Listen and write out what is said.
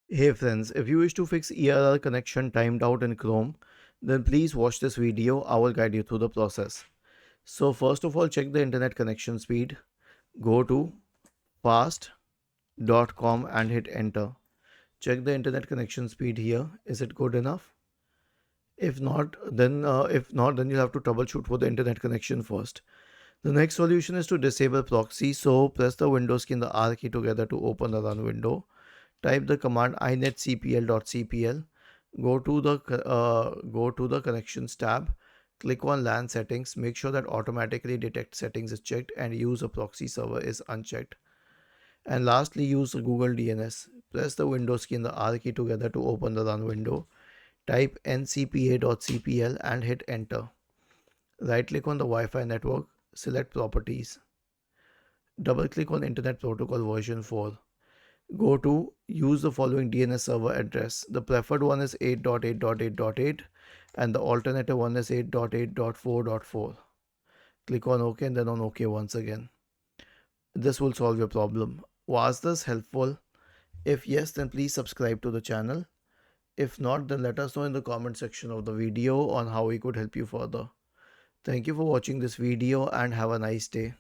Hey friends, if you wish to fix ERR connection timed out in Chrome, then please watch this video. I will guide you through the process. So first of all, check the internet connection speed. Go to fast.com and hit enter. Check the internet connection speed here. Is it good enough? If not, then you have to troubleshoot for the internet connection first. The next solution is to disable proxy. So press the Windows key and the R key together to open the run window. Type the command inetcpl.cpl. Go to the connections tab. Click on LAN settings. Make sure that automatically detect settings is checked and use a proxy server is unchecked. And lastly, use Google DNS. Press the Windows key and the R key together to open the run window. Type ncpa.cpl and hit enter. Right click on the Wi-Fi network. Select properties. Double click on Internet Protocol version 4. Go to use the following DNS server address. The preferred one is 8.8.8.8 and the alternative one is 8.8.4.4. Click on OK and then on OK once again. This will solve your problem. Was this helpful? If yes, then please subscribe to the channel. If not, then let us know in the comment section of the video on how we could help you further. Thank you for watching this video and have a nice day.